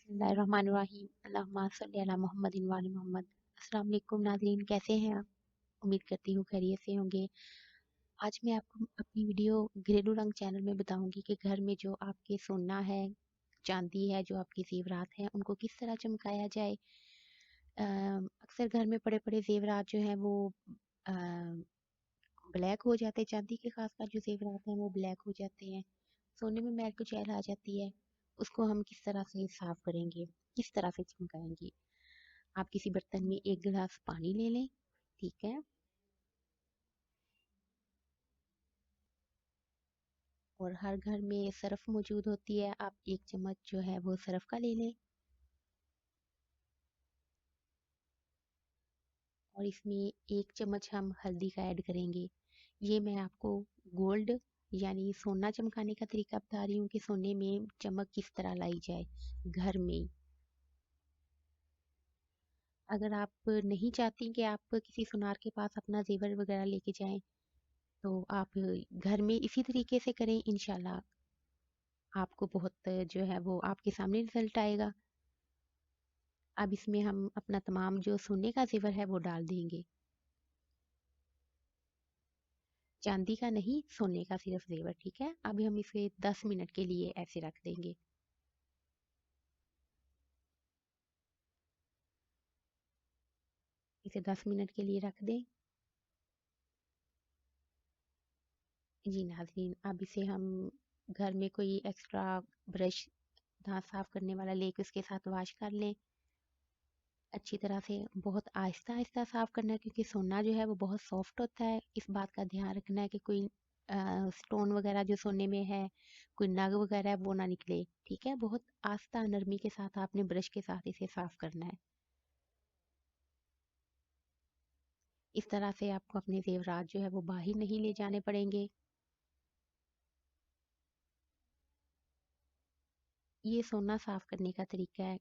बिस्मिल्लाहिर्रहमानिर्रहीम अल्लाहुम्मा सल्ली अला मुहम्मदिन व आलि मोहम्मद। अस्सलाम वालेकुम नाज़रीन, कैसे हैं आप? उम्मीद करती हूँ खैरियत से होंगे। आज मैं आपको अपनी वीडियो घरेलू रंग चैनल में बताऊंगी कि घर में जो आपके सोना है, चांदी है, जो आपके ज़ेवरात हैं, उनको किस तरह चमकाया जाए। अक्सर घर में पड़े-पड़े ज़ेवरात जो हैं वो अ, ब्लैक हो जाते हैं। चांदी के खासकर जो ज़ेवरात हैं वो ब्लैक हो जाते हैं। सोने में मैल कुचैल आ जाती है। उसको हम किस तरह से साफ करेंगे, किस तरह से चमकाएंगे। आप किसी बर्तन में 1 गिलास पानी ले लें, ठीक है? और हर घर में सर्फ़ मौजूद होती है, आप 1 चम्मच जो है वो सर्फ़ का ले लें। और इसमें 1 चम्मच हम हल्दी का ऐड करेंगे। ये मैं आपको गोल्ड यानी सोना चमकाने का तरीका बता रही हूँ कि सोने में चमक किस तरह लाई जाए घर में। अगर आप नहीं चाहती कि आप किसी सुनार के पास अपना ज़ेवर वगैरह लेके जाएँ, तो आप घर में इसी तरीके से करें, इंशाल्लाह आपको बहुत जो है वो आपके सामने रिजल्ट आएगा। अब इसमें हम अपना तमाम जो सोने का ज़ेवर है वो डाल देंगे। चांदी का नहीं, सोने का सिर्फ ज़ेवर, ठीक है? अभी हम इसे 10 मिनट के लिए ऐसे रख देंगे। इसे 10 मिनट के लिए रख दें। जी नाज़रीन, अब इसे हम घर में कोई एक्स्ट्रा ब्रश दाँत साफ़ करने वाला लेके उसके साथ वॉश कर लें। अच्छी तरह से बहुत आहिस्ता-आहिस्ता साफ़ करना है क्योंकि सोना जो है वो बहुत सॉफ्ट होता है। इस बात का ध्यान रखना है कि कोई स्टोन वग़ैरह जो सोने में है, कोई नग वग़ैरह है वो ना निकले, ठीक है? बहुत आहिस्ता नरमी के साथ आपने ब्रश के साथ इसे साफ़ करना है। इस तरह से आपको अपने ज़ेवरात जो है वो बाहर नहीं ले जाने पड़ेंगे। ये सोना साफ़ करने का तरीका है।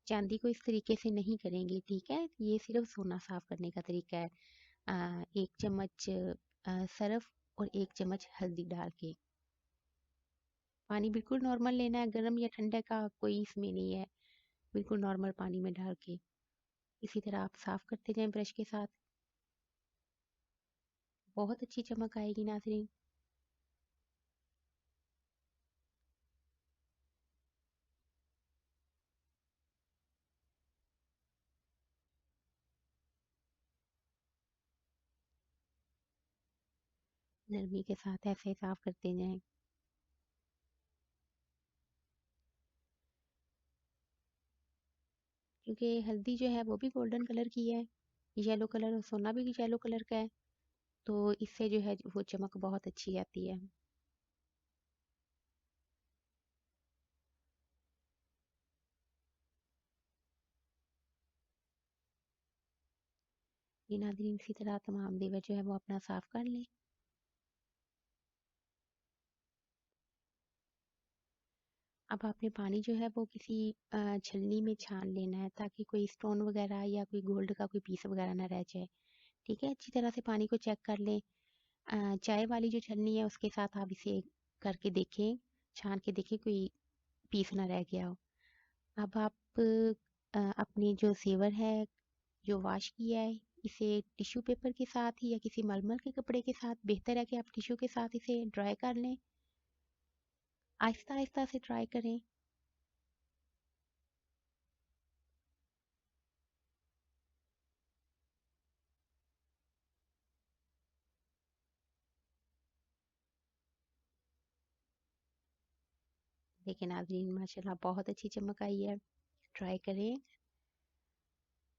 चांदी को इस तरीके से नहीं करेंगे, ठीक है? ये सिर्फ़ सोना साफ़ करने का तरीका है। 1 चम्मच सर्फ़ और 1 चम्मच हल्दी डाल के। पानी बिल्कुल नॉर्मल लेना है, गरम या ठंडे का कोई इसमें नहीं है। बिल्कुल नॉर्मल पानी में डाल के इसी तरह आप साफ़ करते जाएँ ब्रश के साथ। बहुत अच्छी चमक आएगी नाज़रीन। नरमी के साथ ऐसे साफ़ करते जाएँ। क्योंकि हल्दी जो है वो भी गोल्डन कलर की है, येलो कलर सोना भी येलो कलर का है, तो इससे जो है वो चमक बहुत अच्छी आती है। ये नाज़रीन इसी तरह तमाम ज़ेवर जो है वो अपना साफ़ कर लें। अब आपने पानी जो है वो किसी छलनी में छान लेना है ताकि कोई स्टोन वगैरह या कोई गोल्ड का कोई पीस वगैरह ना रह जाए। ठीक है? अच्छी तरह से पानी को चेक कर लें। चाय वाली जो छलनी है उसके साथ आप इसे करके देखें, छान के देखें कोई पीस ना रह गया हो। अब आप अपने जो ज़ेवर है, जो वॉश किया है, इसे टिश्यू पेपर के साथ या किसी मलमल के कपड़े के साथ बेहतर है कि आप टिश्यू के साथ इसे ड्राई कर लें। आहिस्ता-आहिस्ता से ड्राई करें। देखिए नाज़रीन माशाल्लाह बहुत अच्छी चमक आई है। ट्राई करें,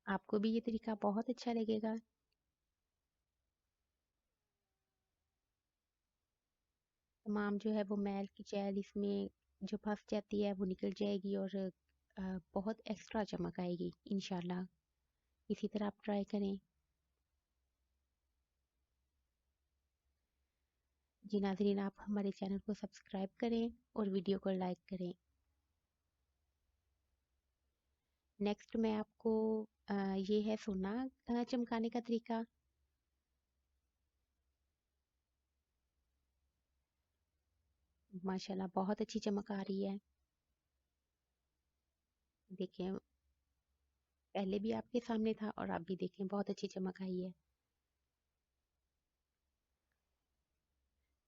आपको भी ये तरीका बहुत अच्छा लगेगा। तमाम जो है वो मैल कुचैल इसमें जो फँस जाती है वो निकल जाएगी और बहुत एक्स्ट्रा चमक आएगी इंशाल्लाह। इसी तरह आप ट्राई करें। जी नाज़रीन आप हमारे चैनल को सब्सक्राइब करें और वीडियो को लाइक करें। नेक्स्ट मैं आपको ये है सोना चमकाने का तरीका। माशाल्लाह बहुत अच्छी चमक आ रही है। देखें, पहले भी आपके सामने था और आप भी देखें बहुत अच्छी चमक आई है।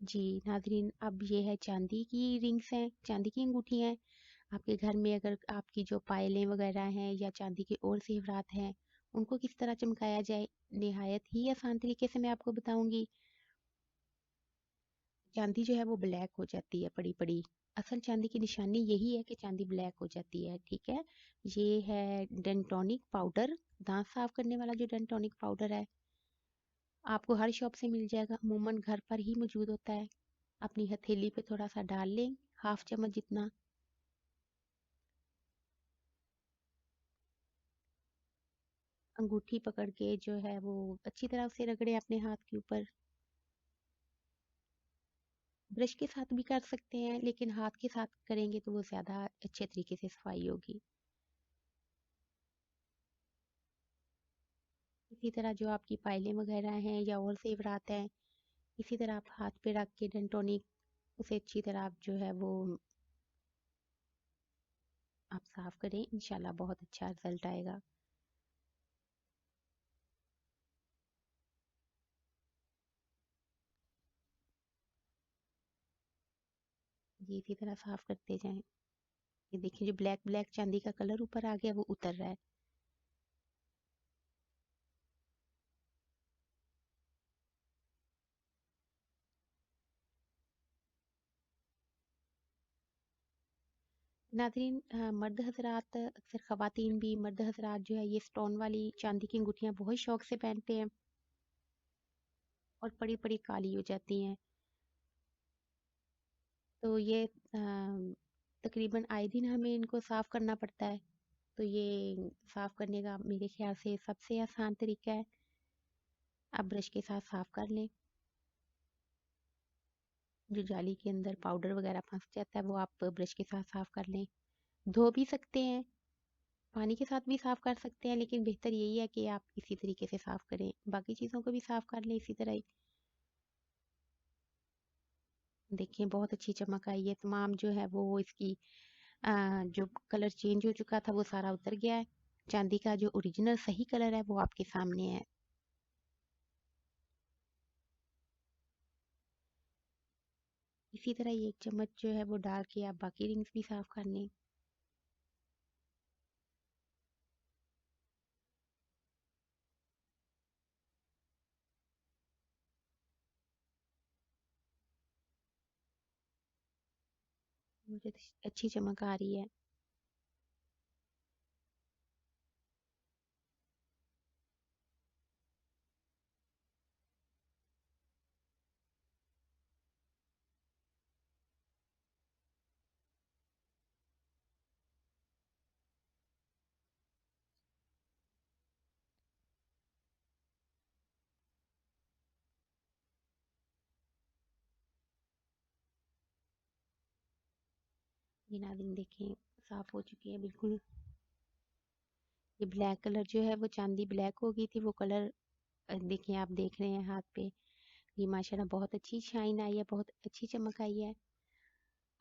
जी नाज़रीन, अब ये है चांदी की रिंग्स हैं, चांदी की अंगूठी हैं। आपके घर में अगर आपकी जो पायलें वगैरह हैं या चांदी के और जेवरात हैं, उनको किस तरह चमकाया जाए, निहायत ही आसान तरीके से मैं आपको बताऊंगी। चांदी जो है वो ब्लैक हो जाती है पड़ी पड़ी। असल चांदी की निशानी यही है कि चांदी ब्लैक हो जाती है, ठीक है। ये है डेंटोनिक पाउडर, दांत साफ करने वाला जो डेंटोनिक पाउडर है, आपको हर शॉप से मिल जाएगा, अमूमन घर पर ही मौजूद होता है। अपनी हथेली पे थोड़ा सा डाल लें, हाफ चम्मच जितना। अंगूठी पकड़ के जो है वो अच्छी तरह से रगड़े अपने हाथ के ऊपर। ब्रश के साथ भी कर सकते हैं, लेकिन हाथ के साथ करेंगे तो वो ज्यादा अच्छे तरीके से सफाई होगी। इसी तरह जो आपकी पायलें वगैरह हैं या और जेवरात हैं, इसी तरह आप हाथ पे रख के डेंटोनिक उसे अच्छी तरह आप जो है वो आप साफ करें, इंशाल्लाह बहुत अच्छा रिजल्ट आएगा। ये इसी तरह साफ करते जाएं। ये देखिए जो ब्लैक ब्लैक चांदी का कलर ऊपर आ गया वो उतर रहा है। नाज़रीन, मर्द हजरात, अक्सर ख़वातीन भी, मर्द हजरात जो है ये स्टोन वाली चांदी की अंगूठियां बहुत शौक से पहनते हैं और बड़ी बड़ी काली हो जाती हैं। तो ये तकरीबन आए दिन हमें इनको साफ करना पड़ता है। तो ये साफ करने का मेरे ख्याल से सबसे आसान तरीका है, आप ब्रश के साथ साफ कर लें। जो जाली के अंदर पाउडर वगैरह फंस जाता है वो आप ब्रश के साथ साफ कर लें। धो भी सकते हैं, पानी के साथ भी साफ कर सकते हैं, लेकिन बेहतर यही है कि आप इसी तरीके से साफ करें। बाकी चीज़ों को भी साफ कर लें इसी तरह ही। देखिए बहुत अच्छी चमक आई है, तमाम जो है वो इसकी जो कलर चेंज हो चुका था वो सारा उतर गया है। चांदी का जो ओरिजिनल सही कलर है वो आपके सामने है। इसी तरह ही एक चम्मच जो है वो डाल के आप बाकी रिंग्स भी साफ कर लें। मुझे अच्छी चमक आ रही है। ये नाज़रीन देखें साफ हो चुकी है बिल्कुल। ये ब्लैक कलर जो है वो चांदी ब्लैक हो गई थी, वो कलर देखिए आप देख रहे हैं हाथ पे। ये माशाल्लाह बहुत अच्छी शाइन आई है, बहुत अच्छी चमक आई है।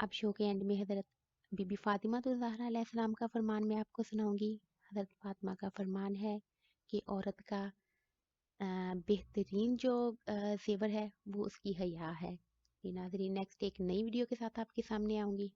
अब शो के एंड में हजरत बीबी फातिमा तो ज़हरा अलैहिस्सलाम का फरमान मैं आपको सुनाऊंगी। हजरत फातिमा का फरमान है कि औरत का बेहतरीन जो जेवर है वो उसकी हया है। ये नाज़रीन नेक्स्ट एक नई वीडियो के साथ आपके सामने आऊंगी।